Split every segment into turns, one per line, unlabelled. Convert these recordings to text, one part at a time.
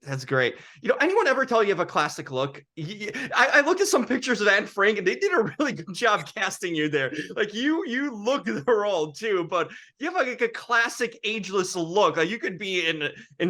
That's great. Anyone ever tell you have a classic look? I looked at some pictures of Anne Frank, and they did a really good job casting you there. Like you look the role too, but you have like a classic ageless look. Like you could be in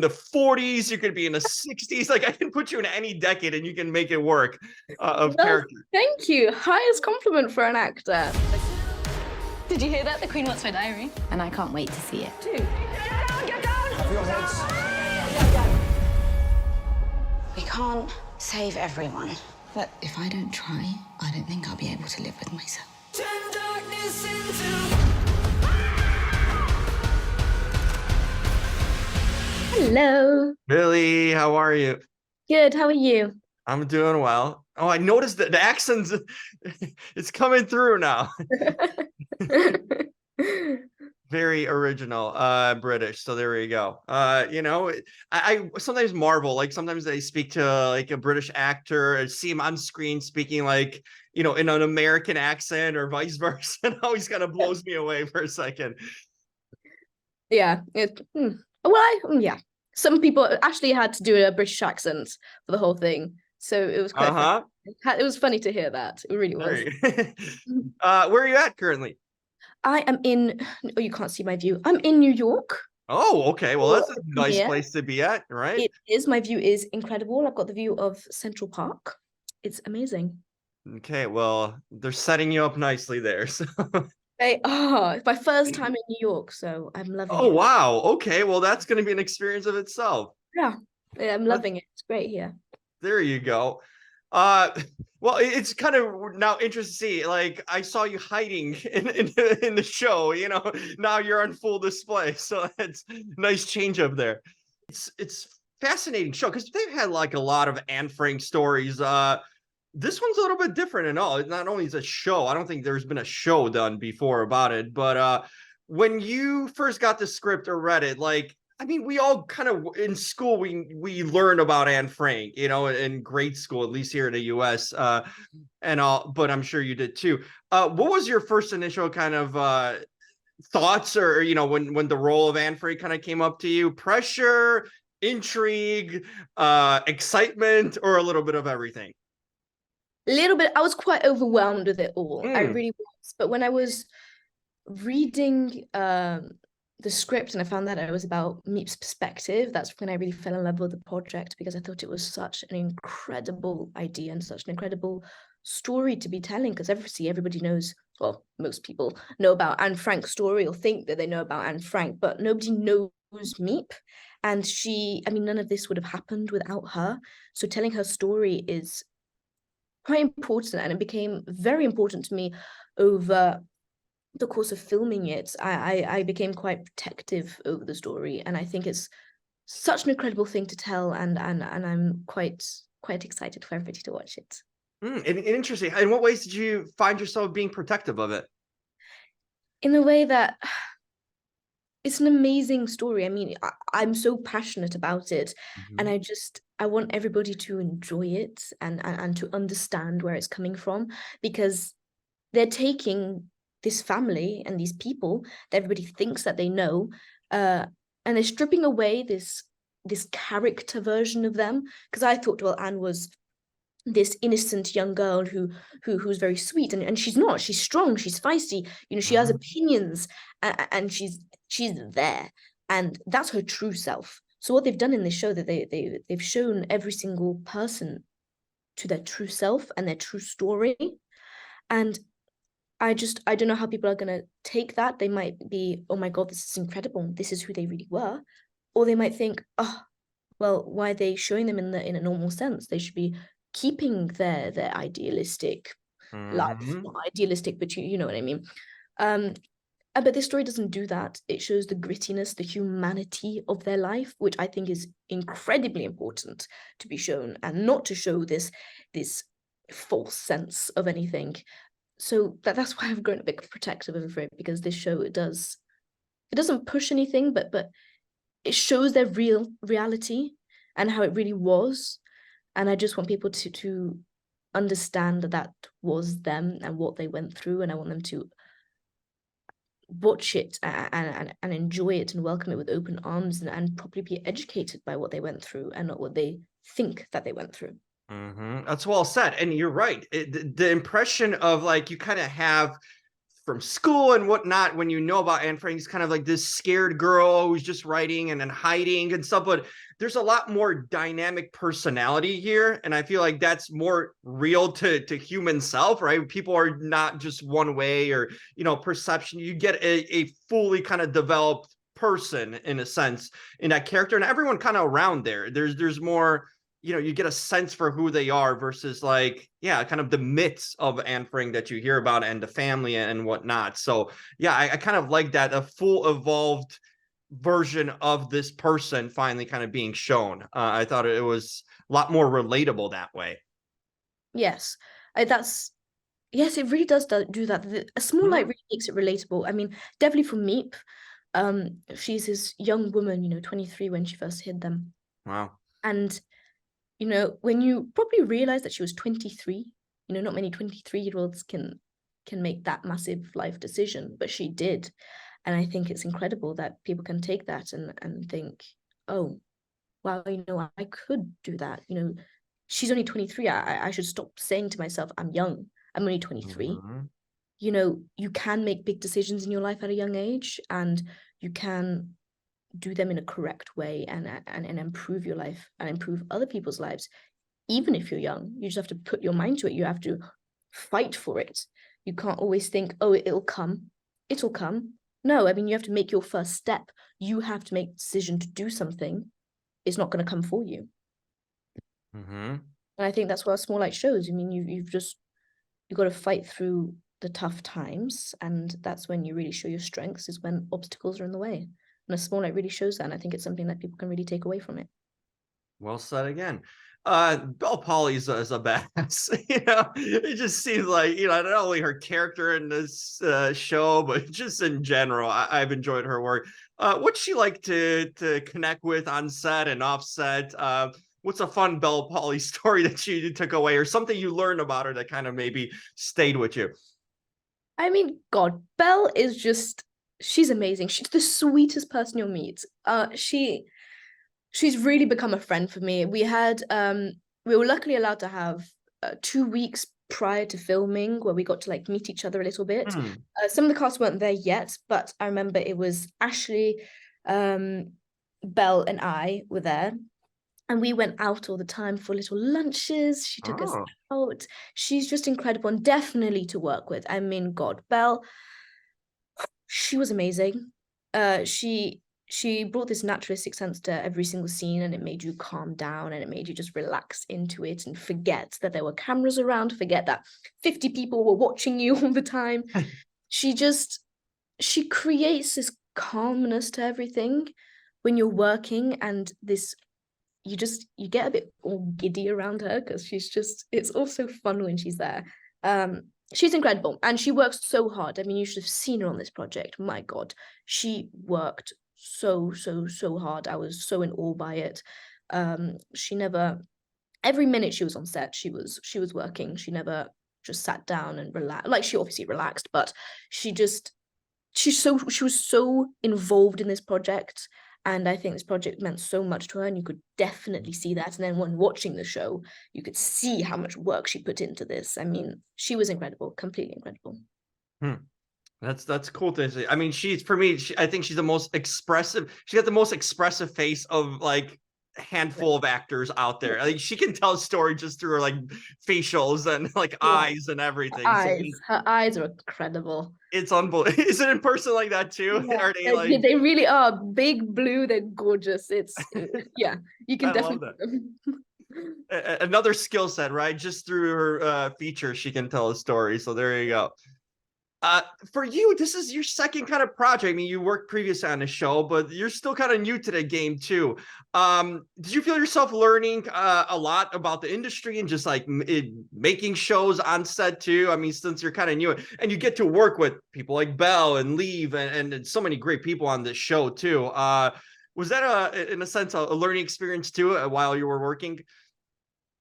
the 40s, you could be in the 60s. Like I can put you in any decade, and you can make it work of
Well,
character.
thank you. Highest compliment for an actor.
Did you hear that? The Queen wants my diary.
And I can't wait to see it.
Dude.
Get down! Get down!
Cover your heads.
We can't save everyone. But if I don't try, I don't think I'll be able to live with myself.
Turn darkness into...
Hello.
Billy, how are you?
Good. How are you?
I'm doing well. Oh, I noticed that the accents, it's coming through now. Very original British, so there we go. I sometimes marvel, like sometimes I speak to like a British actor and see him on screen speaking like in an American accent or vice versa, and always kind of blows me away for a second.
Yeah. Yeah. Some people actually had to do a British accent for the whole thing, so it was quite funny. It was funny to hear that. It really was.
Where are you at currently?
I am in. Oh, you can't see my view. I'm in New York.
Oh, okay. Well, that's a nice place to be at, right?
It is. My view is incredible. I've got the view of Central Park. It's amazing.
Okay, well, they're setting you up nicely there. So
it's my first time in New York, so I'm loving it.
Oh, wow. Okay, well, that's going to be an experience of itself.
Yeah, I'm loving it. It's great here.
There you go. Well, it's kind of now interesting to see. Like, I saw you hiding in the show. Now you're on full display, so it's nice change up there. It's fascinating show because they've had like a lot of Anne Frank stories. This one's a little bit different and all. Not only is a show, I don't think there's been a show done before about it, but when you first got the script or read it, like, I mean, we all kind of in school we learned about Anne Frank, in grade school, at least here in the U.S. And all, but I'm sure you did too. What was your first initial kind of thoughts, or when the role of Anne Frank kind of came up to you? Pressure, intrigue, excitement, or a little bit of everything?
A little bit. I was quite overwhelmed with it all. I really was. But when I was reading the script and I found that it was about Miep's perspective, that's when I really fell in love with the project, because I thought it was such an incredible idea and such an incredible story to be telling, because everybody knows, well, most people know about Anne Frank's story or think that they know about Anne Frank, but nobody knows Miep. And none of this would have happened without her. So telling her story is quite important, and it became very important to me over the course of filming it. I became quite protective over the story, and I think it's such an incredible thing to tell, and I'm quite excited for everybody to watch it.
Interesting. In what ways did you find yourself being protective of it?
In a way that it's an amazing story. I mean, I'm so passionate about it, and I want everybody to enjoy it and to understand where it's coming from, because they're taking this family and these people that everybody thinks that they know, and they're stripping away this character version of them. Because I thought, well, Anne was this innocent young girl who's very sweet, and she's not. She's strong, she's feisty, she has opinions, and she's there, and that's her true self. So what they've done in this show, that they've shown every single person to their true self and their true story. And I don't know how people are going to take that. They might be, oh my God, this is incredible, this is who they really were. Or they might think, oh, well, why are they showing them in a normal sense? They should be keeping their idealistic life. Not idealistic, but you know what I mean. But this story doesn't do that. It shows the grittiness, the humanity of their life, which I think is incredibly important to be shown, and not to show this false sense of anything. So that's why I've grown a bit protective of it, because this show, it doesn't push anything, but it shows their reality and how it really was. And I just want people to understand that was them and what they went through, and I want them to watch it and enjoy it and welcome it with open arms and probably be educated by what they went through and not what they think that they went through.
That's well said. And you're right. The impression of like you kind of have from school and whatnot when you know about Anne Frank's kind of like this scared girl who's just writing and then hiding and stuff, but there's a lot more dynamic personality here, and I feel like that's more real to human self, right? People are not just one way or perception. You get a fully kind of developed person in a sense in that character, and everyone kind of around there. There's more, you get a sense for who they are versus like, kind of the myths of Anne Frank that you hear about and the family and whatnot. So yeah, I kind of like that, a full evolved version of this person finally kind of being shown. I thought it was a lot more relatable that way.
Yes, yes, it really does do that. A small light really makes it relatable. I mean, definitely for Miep, she's this young woman, 23 when she first hid them.
Wow.
And when you probably realize that she was 23, not many 23-year-olds can make that massive life decision, but she did. And I think it's incredible that people can take that and think, oh, wow, I could do that. She's only 23. I should stop saying to myself, I'm young. I'm only 23. You can make big decisions in your life at a young age, and you can do them in a correct way and improve your life and improve other people's lives. Even if you're young, you just have to put your mind to it. You have to fight for it. You can't always think, oh, it'll come. No, I mean, you have to make your first step. You have to make a decision to do something. It's not going to come for you. And I think that's what a small light shows. I mean, you've got to fight through the tough times, and that's when you really show your strengths, is when obstacles are in the way. And a small light really shows that, and I think it's something that people can really take away from it.
Well said again. Bel Powley is a badass. It just seems like, not only her character in this show, but just in general, I've enjoyed her work. What's she like to connect with on set and off set? What's a fun Bel Powley story that you took away, or something you learned about her that kind of maybe stayed with you?
I mean, God, Belle is she's amazing. She's the sweetest person you'll meet. She's really become a friend for me. We were luckily allowed to have 2 weeks prior to filming where we got to like meet each other a little bit. Some of the cast weren't there yet, but I remember it was Ashley, Belle, and I were there. And we went out all the time for little lunches. She took us out. She's just incredible and definitely to work with. I mean, God, Belle, she was amazing. She brought this naturalistic sense to every single scene, and it made you calm down and it made you just relax into it and forget that there were cameras around, forget that 50 people were watching you all the time. She creates this calmness to everything when you're working, and this you get a bit all giddy around her because it's also fun when she's there. She's incredible and she works so hard. I mean, you should have seen her on this project. My God, she worked so hard. I was so in awe by it. Every minute she was on set, she was working. She never just sat down and relaxed. Like, she obviously relaxed, but she was so involved in this project. And I think this project meant so much to her, and you could definitely see that. And then when watching the show, you could see how much work she put into this. I mean, she was incredible, completely incredible.
That's cool to see. I mean, I think she's the most expressive. She got the most expressive face of like a handful of actors out there. I think she can tell a story just through her like facials and like eyes and everything.
Her eyes are incredible.
It's unbelievable. Is it in person like that too?
Yeah.
Are they like...
They really are big blue. They're gorgeous. It's yeah, you can definitely
another skill set, right? Just through her features, she can tell a story. So there you go. For you, this is your second kind of project. I mean, you worked previously on the show, but you're still kind of new to the game too. Did you feel yourself learning a lot about the industry and just like making shows on set too? I mean, since you're kind of new and you get to work with people like Belle and Leave and so many great people on this show too. Was that in a sense a learning experience too while you were working?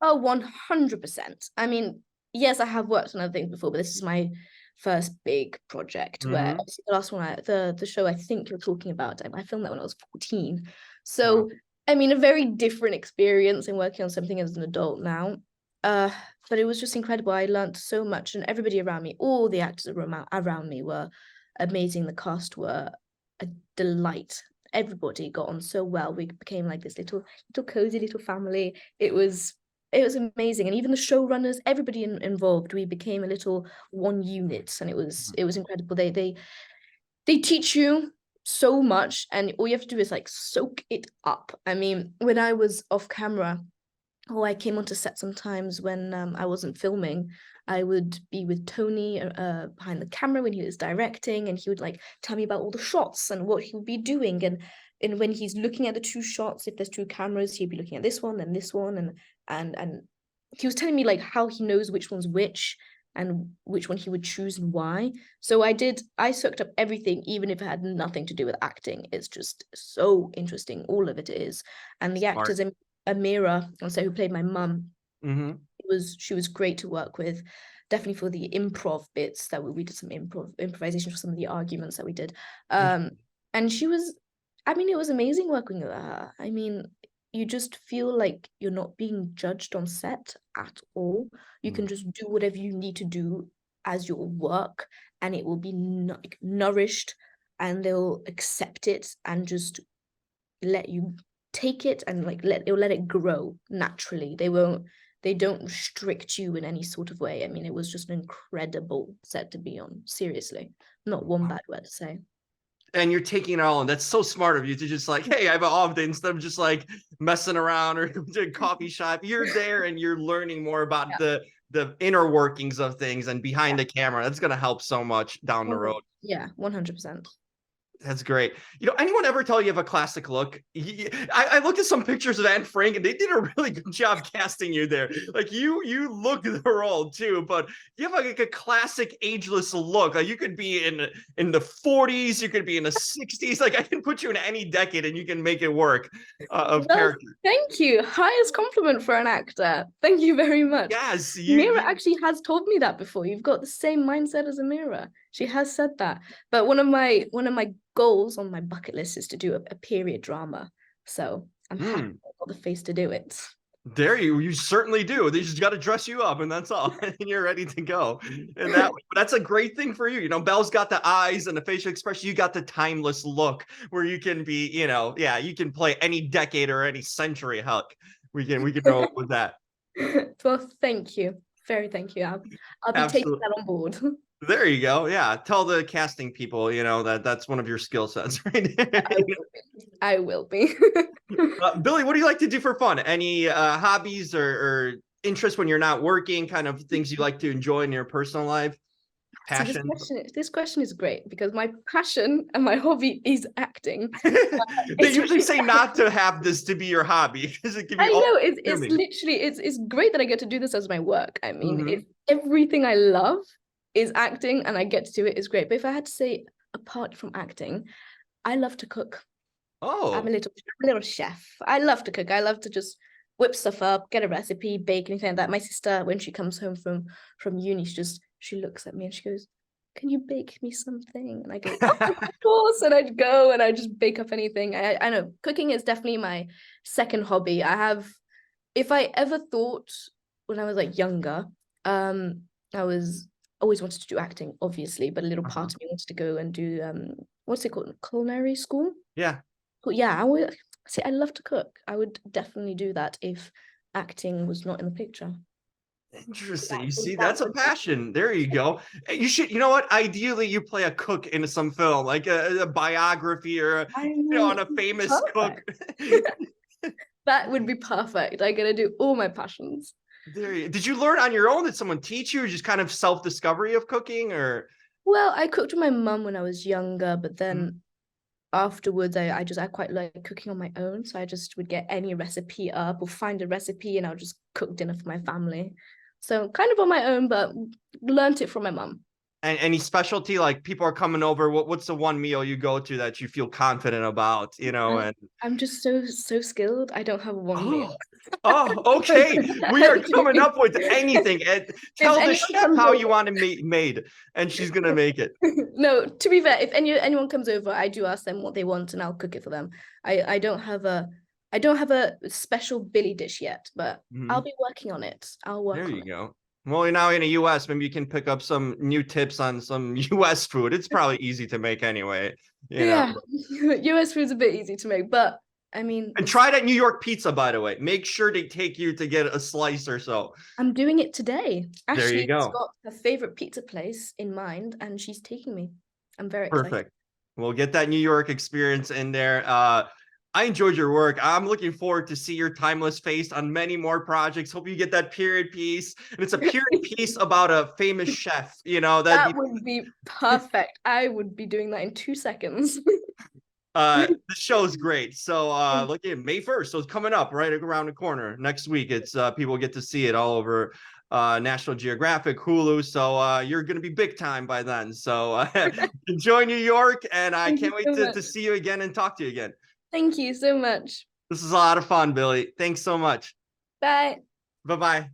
Oh, 100%. I mean, yes, I have worked on other things before, but this is my first big project where obviously the last one, the show I think you're talking about, I filmed that when I was 14. So,
Wow.
I mean, a very different experience in working on something as an adult now. But it was just incredible. I learned so much, and everybody around me, all the actors around me were amazing. The cast were a delight. Everybody got on so well. We became like this little cozy little family. It was amazing, and even the showrunners, everybody involved, we became a little one unit, and it was incredible. They teach you so much, and all you have to do is like soak it up. I mean, when I was off camera, or I came onto set sometimes when I wasn't filming, I would be with Tony behind the camera when he was directing, and he would like tell me about all the shots and what he would be doing, and when he's looking at the two shots, if there's two cameras, he'd be looking at this one and this one, and he was telling me like how he knows which one's which and which one he would choose and why. So I soaked up everything, even if it had nothing to do with acting. It's just so interesting, all of it is. And the actors in Amira, also who played my mum, she was great to work with, definitely for the improv bits that we did some improvisation for some of the arguments that we did. And she was, I mean, it was amazing working with her. I mean, you just feel like you're not being judged on set at all. You can just do whatever you need to do as your work, and it will be nourished, and they'll accept it and just let you take it, and like let it grow naturally. They don't restrict you in any sort of way. I mean, it was just an incredible set to be on. Seriously, not one bad word to say.
And you're taking it all, and that's so smart of you to just like, hey, I have an off day, instead of just like messing around or doing coffee shop. You're there and you're learning more about the inner workings of things and behind the camera. That's going to help so much down the road.
Yeah, 100%.
That's great. You know, anyone ever tell you have a classic look? I looked at some pictures of Anne Frank, and they did a really good job casting you there. Like you look the role too, but you have like a classic ageless look. Like you could be in the 40s, you could be in the 60s. Like I can put you in any decade, and you can make it work of character.
Thank you. Highest compliment for an actor. Thank you very much.
Yes,
Amira actually has told me that before. You've got the same mindset as Amira. She has said that. But one of my goals on my bucket list is to do a period drama. So I'm happy I've got the face to do it.
There you certainly do. They just got to dress you up, and that's all, and you're ready to go. And that's a great thing for you. You know, Belle's got the eyes and the facial expression. You got the timeless look where you can be, you know, you can play any decade or any century. Huck, we can roll with that.
Well, thank you. Very thank you. I'll be taking that on board.
There you go. Yeah. Tell the casting people, you know, that's one of your skill sets, right?
I will be.
Billie, what do you like to do for fun? Any hobbies or interests when you're not working, kind of things you like to enjoy in your personal life? Passion?
So this question is great, because my passion and my hobby is acting.
They usually say not to have this to be your hobby, because it can be.
I know, it's literally, it's great that I get to do this as my work. I mean, it's everything I love is acting, and I get to do it is great. But if I had to say, apart from acting, I love to cook.
Oh,
I'm a little chef. I love to cook. I love to just whip stuff up, get a recipe, bake, anything like that. My sister, when she comes home from uni, she looks at me and she goes, "Can you bake me something?" And I go, "Oh, of course." And I'd go and I just bake up anything. I know cooking is definitely my second hobby. If I ever thought when I was like younger, I was always wanted to do acting, obviously, but a little part of me wanted to go and do what's it called, culinary school?
Yeah.
But yeah, I would say I love to cook. I would definitely do that if acting was not in the picture.
Interesting. You see, that's a passion. There you go. You should, you know what? Ideally, you play a cook in some film, like a biography or on a famous cook.
That would be perfect. I gotta do all my passions.
Did you learn on your own? Did someone teach you, or just kind of self-discovery of cooking, or?
Well, I cooked with my mum when I was younger, but then afterwards I quite like cooking on my own. So I just would get any recipe up or find a recipe, and I'll just cook dinner for my family. So kind of on my own, but learned it from my mum.
And any specialty, like people are coming over, what's the one meal you go to that you feel confident about, you know? And
I'm just so skilled. I don't have one meal.
Okay. We are coming up with anything. And tell the
anyone
chef
comes
how
over-
you want it made, and she's gonna make it.
No, to be fair, if anyone comes over, I do ask them what they want and I'll cook it for them. I don't have a special Billy dish yet, but I'll be working on it. I'll work
There
on
you
it.
go. Well, you're now in the US, maybe you can pick up some new tips on some US food. It's probably easy to make anyway, you know.
Yeah, US food's a bit easy to make, but I mean,
And try that New York pizza, by the way. Make sure they take you to get a slice or so.
I'm doing it today.
There you
Ashley's
go.
got her favorite pizza place in mind, and she's taking me. I'm very excited.
Perfect. We'll get that New York experience in there. I enjoyed your work. I'm looking forward to see your timeless face on many more projects. Hope you get that period piece. And it's a period piece about a famous chef, you know,
That would be perfect. I would be doing that in 2 seconds.
the show's great. So look at May 1st. So it's coming up right around the corner. Next week, it's people get to see it all over National Geographic, Hulu. So you're gonna be big time by then. So enjoy New York, and I
Thank
can't
you
wait
so
to
much.
see you again and talk to you again.
Thank you so much.
This is a lot of fun, Billy. Thanks so much.
Bye.
Bye-bye.